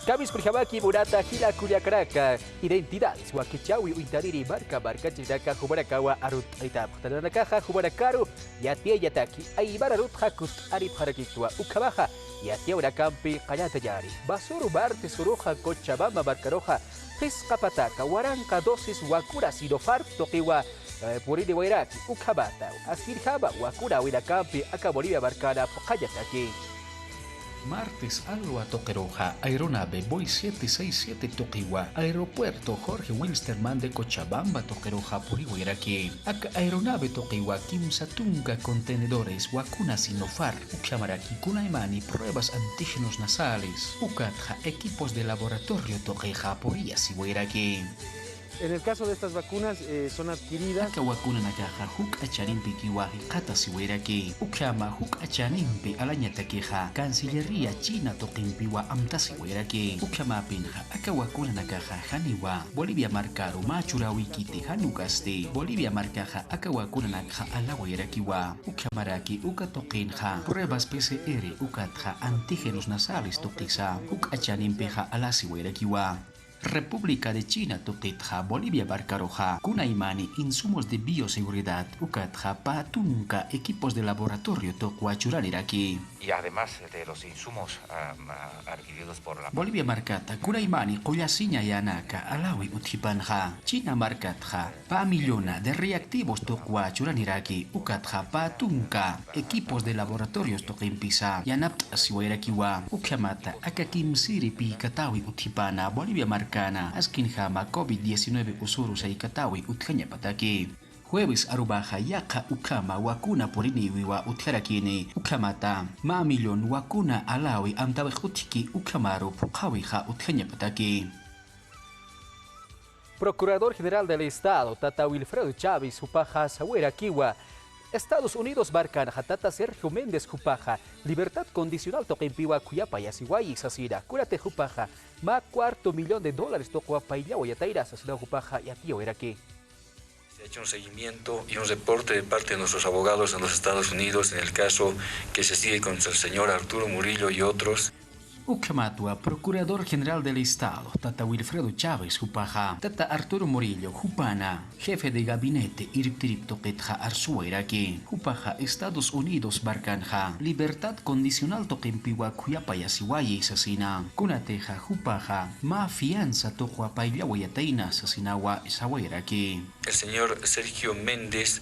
Camis Prijabaki, Murata, Gila, Culiacaraca, identidades, Huaquichawi, Uintariri, Marca, Chiraca, Jubarakawa, Arut, Aitab, Talanakaja, Jubarakaru, Yatia Yataki, Aibararut, Hakut, Arip Harakitua, Ukabaja, Yatia Uracampi, Kayata Yari, Basuru, Barte, Suruja, Cochabamba, Barcaroja, Pescapataca, Huaranca, Dosis, Wakura, Sidofar, Tokiwa, Puridi Wairaki, Ukabata, Asirjaba, Wakura, Huiracampi, Aca Bolivia, Barcara, Kayataki. Martes Alba Toqueroja, aeronave Boy 767 Toquiwa, aeropuerto Jorge Wilstermann de Cochabamba Toqueroja Purihuiraki, Ac aeronave Toquiwa Kimsatunga contenedores Wakuna Sinofar, Ukamaraki Kunaimani pruebas antígenos nasales, Ukatja equipos de laboratorio Toqueja Puria Sihuiraki. En el caso de estas vacunas son adquiridas. Aka wakuna nakaja huk acharimpi kiwaji kata siweraki. Ukama huk acharimpi alañatakeja. Cancillería China toqimpiwa amta siweraki. Ukama pinja aka wakuna nakaja haniwa. Bolivia marcaro machurawi kiti hanukaste. Bolivia marcaja aka wakuna nakaja alawerakiwa. Ukamaraki uka toqinja. Pruebas PCR ukatja antígenos nasales toqiza. Huk acharimpeja alasiwerakiwa. República de China Toquetja, Bolivia Barcaroja, Kunaimani, insumos de bioseguridad, Ukatja, Patunca, equipos de laboratorio Tocuachuraniraki. Y además de los insumos adquiridos por la Bolivia Marcata, Kunaimani, Collasiña y Anaka, Alawi Utipanja, China Marcatja, Pa Millona de reactivos Tocuachuraniraki, Ukatja, Patunca, equipos de laboratorios Toquimpisa, Yanapt Asiwerakiwa, Ukamata, Akakim Siripi, Katawi Utipana, Bolivia Marcata. Askinjama COVID-19 usuru saikatawi utkanya pataki. Jueves arubaja yaka ukama wakuna poriniwi wa utjarakini ukamata ma millón wakuna alawi amtawe utiki ukamaru pukawiha utkanya pataki. Procurador General del Estado, Tata Wilfredo Chávez, Upaja, Sahuera, Kiwa, Estados Unidos Barcan, Hatata Sergio Méndez Jupaja, Libertad Condicional Toquempiwa, Cuyapa, Yasiguay, Sasira, Curate Jupaja, Ma $250,000 Tocoa Pailla, Yataira, Sasira Jupaja, Yatio Eraki. Se ha hecho un seguimiento y un reporte de parte de nuestros abogados en los Estados Unidos en el caso que se sigue contra el señor Arturo Murillo y otros. Ukamatua, Procurador General del Estado, Tata Wilfredo Chávez Jupaja, Tata Arturo Murillo, Jupana, Jefe de Gabinete Iriptirip Toquetja Arsueraki, Jupaja, Estados Unidos Barcanja, Libertad Condicional Toquempiwa Cuyapaya Siwaye Sasina, Kunateja Jupaja, Ma Fianza Tojuapaya Guayataina Sasinawa Sawairaki. El señor Sergio Méndez.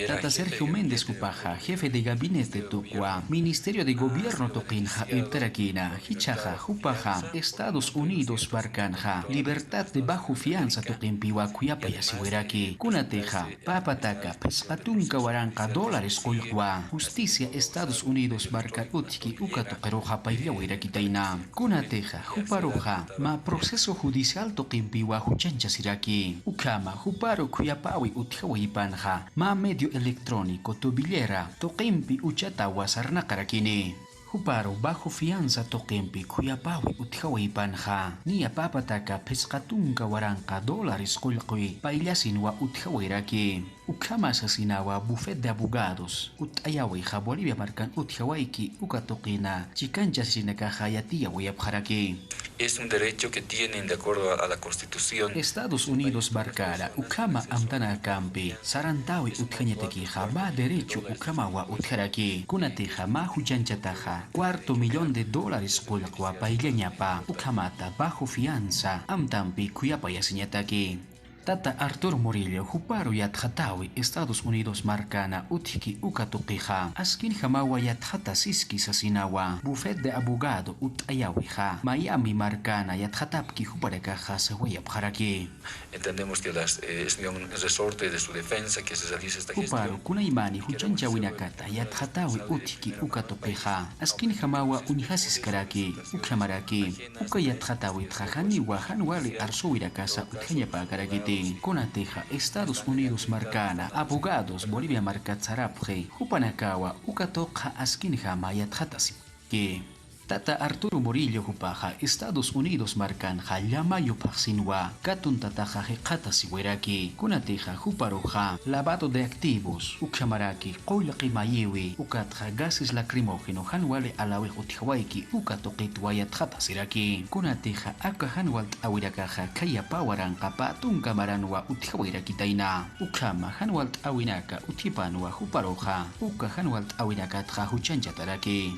Tata Sergio Méndez Jupaja, Jefe de Gabinete Tucua, Ministerio de Gobierno Toquinja Irtarakina, Hichaja Jupaja, Estados Unidos Barcanja, Libertad de Bajo Fianza Toquimpiwa Cuyapaya Siweraki, Kunateja, Papataca, Pespatunca Waranca, dólares Colqua, Justicia Estados Unidos Barca Utki Ukatoqueroja Pailawirakitaina, Kunateja, Juparoja, Ma Proceso Judicial Toquimpiwa Huchancha Siraki, Ukama, Juparo Cuyapawi Utjawipanja, Ma Medio electrónico tobillera toqempi uchatawa sarnakarakini. Juparo bajo fianza toqempi Cuyapawi utjawipanja. Nia papataka pescatunca waranca dólares colqui paillasinwa utjawiraki. Ukama asasinawa bufet de abogados. Utayaweja Bolivia marcan utjawaiki ukatoqina. Chicancha sinakaja yatia weyapjaraki. Es un derecho que tienen de acuerdo a la Constitución. Estados Unidos Barcara, Ukama Amtana Campi, Sarantawi Utjañatequija, ma derecho Ukamawa Utjaraki, Kunateja, ma Huchanchataja, $250,000 Colqua Paileñapa, Ukamata, bajo fianza, Amtampi, Cuyapa Yasiñataki. Tata Arturo Murillo, Juparo Yatjatawi, Estados Unidos Marcana, Utiki Ukatuqija, Askin Hamawa Yatjata Siski Sasinawa, Bufet de Abogado Utayawiha, Miami Marcana Yatjatapki Juparekaja Sewayapjaraki. Entendemos que es un resorte de su defensa que se realiza esta Juparo, gestión. Kunaimani, Huchanchawinakata, Yatjatawi Utiki Ukatuqija, Askin Hamawa Unihasis Karaki, Ukamaraki, Ukayatjatawi Tjajaniwa Hanwali Arsuirakasa Utjañapakaraki. Kunateja, Estados Unidos Marcana, Abogados, Bolivia Marcat Zarapje, Jupanakawa, Ukatoqa Askinja Mayatjatasipke. Tata Arturo Murillo Hupaja, Estados Unidos marcanja, Llamayo Paxinwa, Katun Tataja Hekata Siweraki, Kunateja Huparoja, lavado de activos, Ukamaraki, Koilaki Mayewi, Ukatja gases lacrimógeno, Hanwale Alawe Utihawaiki, Ukatokit Wayat Hata Siraki, Kunateja Aka Hanwalt Awirakaja, Kaya Pawaranka, Patun Kamaranwa Utihawiraki Taina, Ukama Hanwalt Awinaka, Utipanwa Huparoja, Uka Hanwalt Awinaka Huchanchataraki.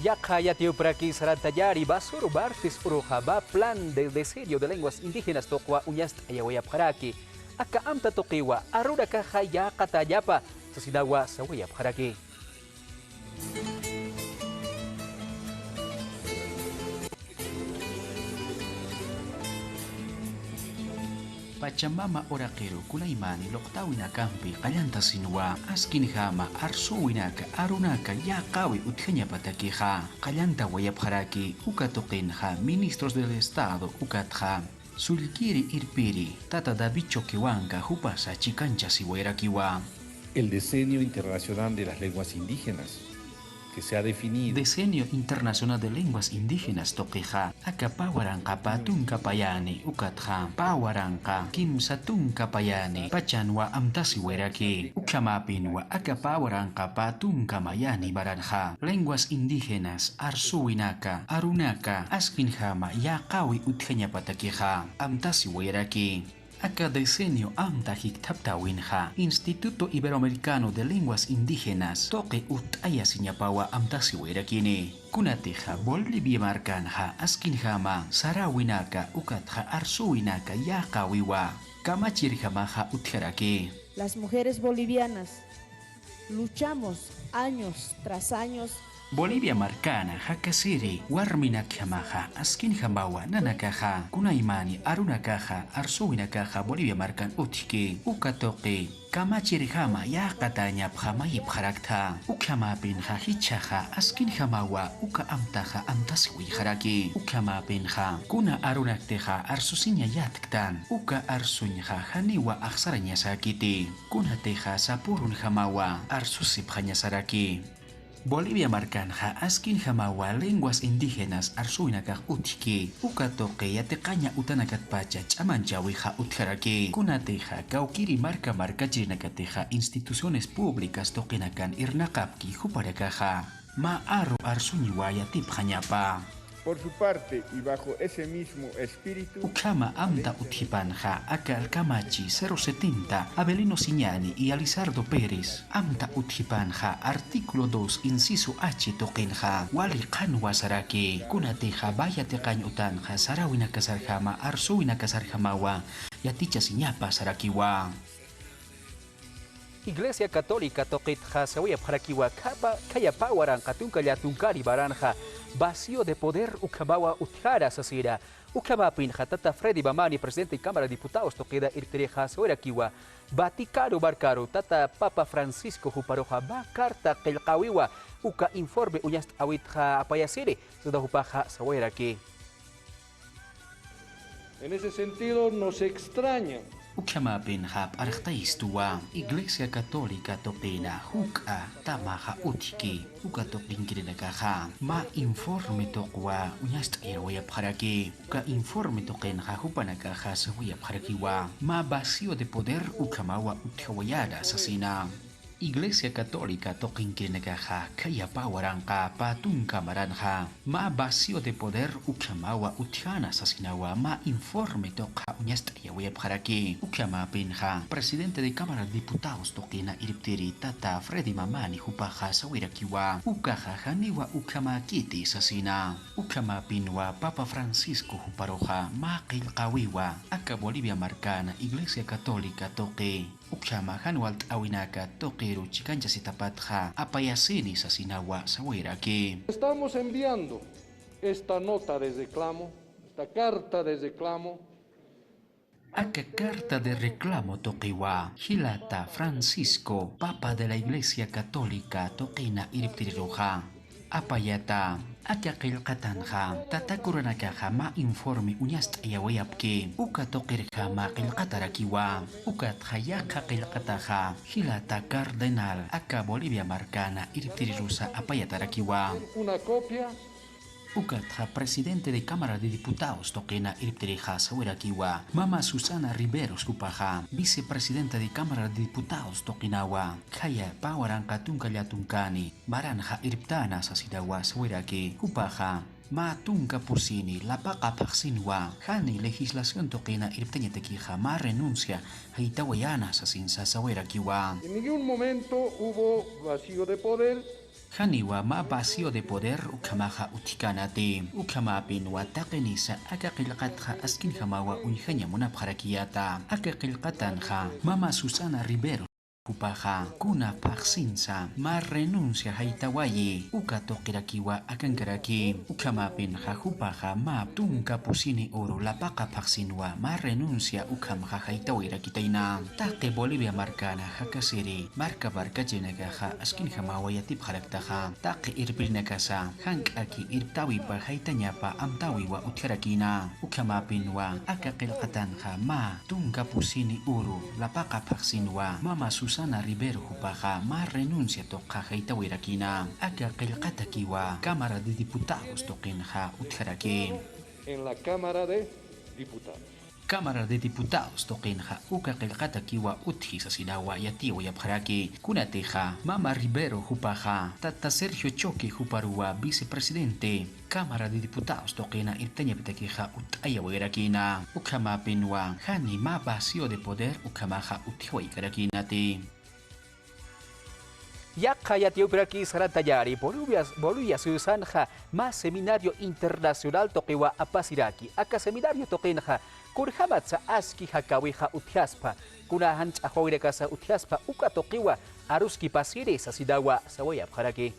Yakaya Teopraki Sarantayari Basur Bartis Urujaba Plan de Diseño de Lenguas Indígenas Tokwa Uñast Ayawayapjaraki Aka Amta Tokiwa Aruraka Haya Katayapa Sasidawa Sawayapjaraki. Pachamama orakero kulaimani loktawina kampi kallanta sinwa askin hama arsuwinaka arunaka yaqawi utjeña patakiha kallanta wayapjaraki ukatoqinha ministros del estado ukatja sulkiri irpiri tata David Choquehuanca hupasa chikancha siwairakiwa. El Decenio Internacional de las Lenguas Indígenas, que se ha definido. Decenio Internacional de Lenguas Indígenas Toquija, Aka Pawaranka Patun Kapayani, Ukatja, Pawaranka, Kim Satun Kapayani, Pachanwa Amtasiweraki, Ukamapinwa, Aka Pawaranka Patun Kamayani Baranja, Lenguas Indígenas, Arsuwinaka, Arunaka, Askinjama, Yaqawi Utjeña Patakija, Amtasiweraki. Aka Decenio Amta Hiktaptawinja, Instituto Iberoamericano de Lenguas Indígenas, Toque Utaya Siñapawa Amtasiwerakini, Kunateja Bolivia Marcanja, Askinjama, Sarawinaka, Ukatja Arsuwinaka, Yaqawiwa, Kamachirjamaja Utjaraki. Las mujeres bolivianas luchamos años tras años. Bolivia Marcana, Hakasiri, Warminakjamaja, Askinjambawa, Nanakaja, Kunaimani, Arunakaja, Arsuwinakaja, Bolivia Marcan Utiki, Ukatoki, Kamachirjama, Yaqataña, Pjamayipjarakta, Ukamapinja, Hichaja, Askinjamawa, Uka Amtaja, Amtasiwijaraki, Ukamapinja, Kuna Arunakteja, Arsusiña Yatktan, Uka Arsuñja, Haniwa Axarañasakiti, Kunateja, Sapurunjamawa, Arsusipjañasaraki. Bolivia Marcanja, Askinjamawa, Lenguas Indígenas, Arsuwinakaj Utiki, Ukatoque, Yatecaña Utanakatpacha, Chamanchawija Utjaraki, Kunateja, Kaukiri Marca Chirnakateja, Instituciones Públicas Toquinakan Irnakapki, Juparakaja, Ma Aru Arsuñiwaya Tipjañapa. Por su parte, y bajo ese mismo espíritu, Ukama Amta Utjipanja, Aka Alcamachi 070, Abelino Siñani y Alizardo Pérez, Amta Utjipanja, artículo 2, inciso H Toquinja, Wali Kanwa Saraki, Kunateja, Vaya Tecañ Utanja, Sarawina Kasarjama, Arsuwina Kasarjamawa, Yaticha Siñapa Sarakiwa. Iglesia Católica Toquitja Sawayapjarakiwa Kapa Kayapawaran Katunka Yatunkari Baranja Vacío de poder Ukamawa Utjara Sasira Ukamapinja Tata Freddy Bamani, presidente de Cámara de Diputados Toqueda Irtereja Sawayrakiwa Batikaro Barcaro Tata Papa Francisco Juparoja Ba Carta Kelkawiwa Uka informe Uñast Awitja Apayasiri Sudahupaja Sawayraki. En ese sentido nos extraña Ukamapinjap Arjtaistuwa, Iglesia Católica Topena, Huka, Tamaja Utiki, Ukatokinkrinakaja, Ma informe Tokwa, Uñast Irwayapjaraki, Uka informe Tokenja Hupanakaja Sawayapjarakiwa, Ma vacío de poder Ukamawa Utjawayara Asasina. Iglesia Católica Toquinkrinakaja, Kayapawaranka, Patunka Maranja, Ma vacío de poder Ukamawa Utjana Sasinawa, Ma informe Tokja Uñastayawayapjaraki, Ukama Pinja, presidente de Cámara de Diputados Toquina Iriptiri, Tata Freddy Mamani Hupaja Sawirakiwa, Ukaja Haniwa Ukama Kiti Sasina, Ukama Pinwa, Papa Francisco Huparoja, Ma Qilqawiwa, Aka Bolivia Marcana, Iglesia Católica Toqui, Ukama Hanwalt Awinaka Toqiru Chikancha Sitapatja Apayasini Sasinawa Sawiraki. Estamos enviando esta nota de reclamo, esta carta de reclamo. Aka carta de reclamo Toqiwa Hilata Francisco, Papa de la Iglesia Católica Toqina Iriptiriroja. apayata akaqillqatanqa tatakuranakaqa ma informe uñasta yawayapke uka toqirqa ma qillqatarakiwa ukatqa yaqa qillqataqa hilata cardenal aka Bolivia marcana iriptirirusa apayatarakiwa Una copia ukatqa presidente de Cámara de Diputados toqena iriptirija sawirakiwa mama Susana Riveros kupaja vicepresidenta de Cámara de Diputados toqinawa kaya pawaranqa tunkallatunkani maranja iriptana sasidawa sawiraki kupaja ma tunka pusini lapaqa paqsinwa hani legislación toqina iriptañatekija ma renuncia haitawayana sasinsa sawirakiwa en ningún momento hubo vacío de poder. Haniwa ma vacío de poder ukamaha utikanate ukamapin wa taqinisa akaqilqatqa askin hamawa unhanya munapharakiyata akaqilqatanqa mama Susana Rivero kupaja kuna paqsinsa ma renuncia haitawayi uka toqirakiwa akankaraki ukamapin hajupaja ma tunka pusini oro lapaqa paqsinwa ma renuncia ukamja haitawirakitaina taqe Bolivia marcana hakasiri marca barkachinakaja askin hamawayatip haraktaja taqe irpilnakasa hank'aki irptawipa haitañapa amtawiwa utjarakina ukamapinwa akaqilqatanqa ma tunka pusini oro lapaqa paqsinwa mama Susana Rivero hupaja ma renuncia toqa haitawirakina aka qillqatakiwa Cámara de Diputados toqinja utjaraki En la Cámara de Diputados. Cámara de Diputados toqinja uka qillqatakiwa uthisa sinawa yatiwa yapharaki kunateja mama Rivero hupaja tata Sergio Choque huparua vicepresidente Cámara de Diputados toqina irtañapitakija utayawirakina ukamapinwa hani ma vacío de poder ukamaja utiwaykarakinati Yaqa yatiupraki saratayari Bolivia Susanja más seminario internacional toqiwa apasiraki aka seminario toqinja kurhamatsa aski hakawija utiaspa kuna hanch ahoirekasa utiaspa uka toqiwa aruski pasire sasidawa sawayapharaki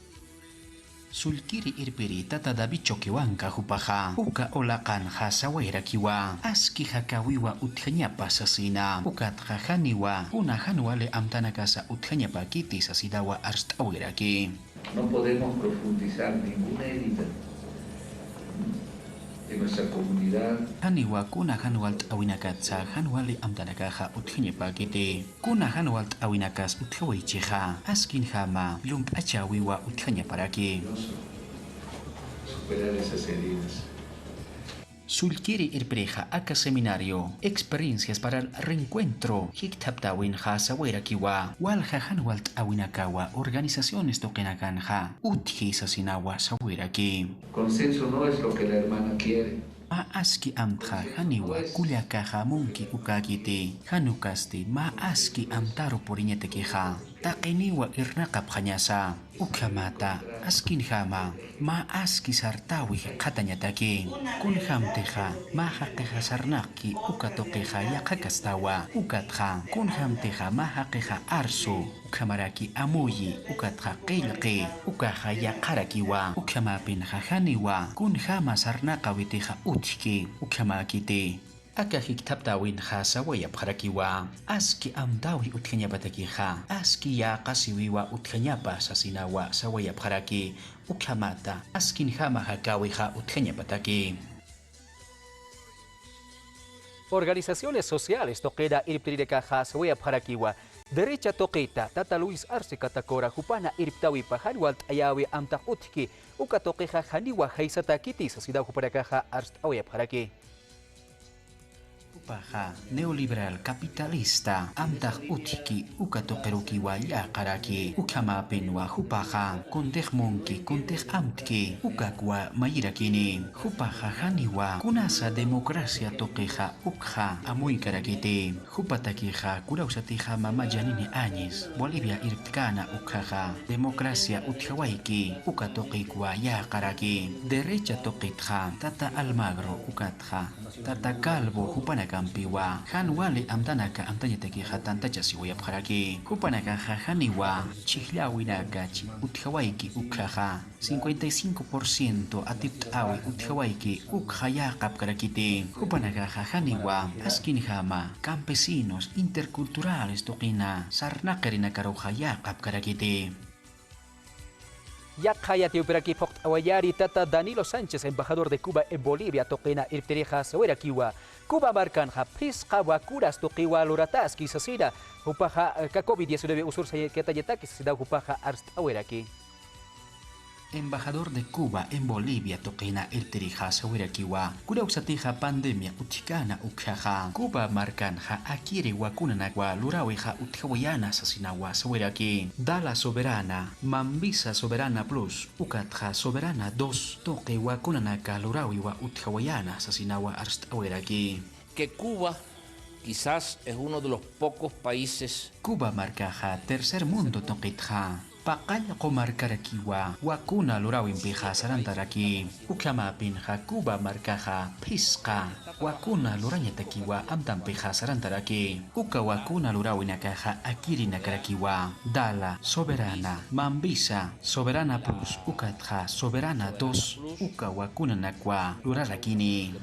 Sulkiri irpiri tata David Choquehuanca hupaja uka olaqanja sawayrakiwa aski hakawiwa utjañapa sasina ukatqa haniwa una hanuale amtanakasa utjañapa kiti sasidawa arstawiraki No podemos profundizar ninguna herida en nuestra comunidad. Haniwa kuna hanualt awinakatsa hanuali amtanakaja utjañapa kiti kuna hanualt awinakas utjawaicheja askin hama lump achawiwa utjañaparaki Superar esas heridas. Sulkiri irpreja aka seminario experiencias para el reencuentro hiktaptawin ha sawirakiwa walha hanwalt awinakawa organizaciones tokenakanja utji sasinawa sawiraki Consenso no es lo que la hermana quiere. ma aski amtja haniwa kulyakaja munki ukakiti hanukasti ma aski amtaro poriñetekeja taqiniwa irnaqapjañasa ukamata askin hama ma aski sartawi qatañataki kunhamteja ma haqeja sarnaqki ukatoqeja yaqakastawa ukatja kunhamteja ma haqeja arsu ukamaraki amuyi ukatja qillqi ukaja yaqarakiwa ukamapinja haniwa kunhama sarnaqawiteja utki ukamakiti aka hiktaptawin ha sawayapqarakiwa aski amtawi utjañapatakiqa aski yaqasiwiwa utjañapa sasinawa sawayapqaraki ukhamata askin hama hakawiqa utjañapataki Organizaciones sociales toquera irptirikaja sawayapqarakiwa derecha toqueta tata Luis Arce Catacora Jupana irptawi pahanwalt ayawi amtaq utki uka toqeja haniwa haisatakitis sasida juparakaja arstawayapqaraki Paja neoliberal capitalista amtaq utiki ukatoqerukiwa yaqaraki ukamapinwa hupaja kontejmonki kontejamtki ukakwa mayirakini hupaja haniwa kunasa democracia toqeja ukja amuykarakiti hupatakija kurausatija mamayanini añez Bolivia irtkana ukjaja democracia utjawayki ukatoqikwa yaqaraki derecha toqitja tata Almagro ukatja tata Calvo hupanaka hanwali amtanaka amtañataki hatantacha siwayapqaraki hupanaka haniwa chihlawinaka utjawayki ukjaja 55% atipt'awi utjawayki ukja yaqapkarakiti hupanaka haniwa askinjama campesinos interculturales toqina sarnaqarinakaruja yaqapkarakiti Yakaya Teuperaki Pokt Awayari Tata Danilo Sánchez, embajador de Cuba en Bolivia, Toquena Irtereja Sawera Kiwa, Cuba Marcanja, Prisca Wakuras Tokiwa Loratas, Kisasira, Upaja COVID-19 Usur Sayetayetaki, Sida Upaja Arst Aweraki. Embajador de Cuba en Bolivia, Toquena Irtereja Sawera Kiwa, Kura Usatija Pandemia Uchikana Ukjaja, Cuba Marcanja, Akire Wakunanagua, Luraweja Utjawayana Sasinawa Saweraki, Dala Soberana, Mambisa Soberana Plus, Ukatja Soberana 2, Toque Wakunanaka, Lurawiwa Utjawayana Sasinawa Arstaweraki. Que Cuba quizás es uno de los pocos países. Cuba Marcaja, tercer mundo Toquitja. Pakaya Komarkarakiwa, Wakuna Lurawin Pija Sarantaraki, Ukama Pinja Cuba Marcaja, Pisca, Wakuna Luranyatakiwa, Amtan Pija Sarantaraki, Uka Wakuna Lurawinakaja, Akiri Nakarakiwa, Dala, Soberana, Mambisa, Soberana Plus, Ukatja, Soberana 2, Uka Wakuna Nakwa, Lurarakini.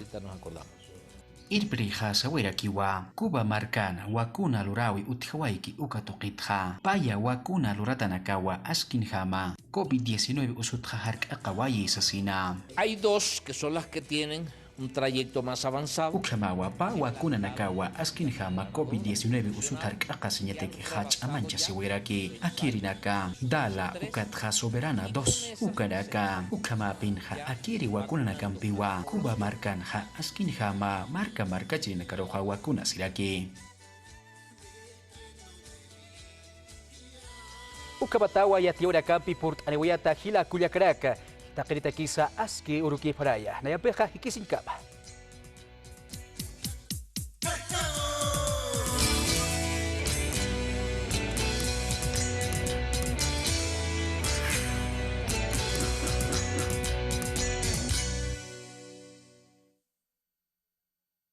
Irprija Sawerakiwa, Cuba Marcana, Wakuna Lurawi Utjawaiki Ukatokitja, Paya Wakuna Luratanakawa, Askinjama, COVID-19 Usutjahark Akawayi Sasina. Hay dos que son las que tienen un trayecto más avanzado. Ukamawa, Pa Wakuna Nakawa, Askinjama, COVID-19 Usuthark Akasinyateki Hach Amancha Seweraki, Akirinaka, Dala, Ukatja Soberana 2, Ukaraka, Ukama Pinja, Akiri Wakuna Nakampiwa, Cuba Marcanja, Askinjama, Marca Chinakaroja Wakuna Siraki. Ukabatawa Yatiora Campi Port Anewayata Hila Culiacaraca, Takerita Kisa Aski Uruki Paraya, Nayapeja Hikisinkapa.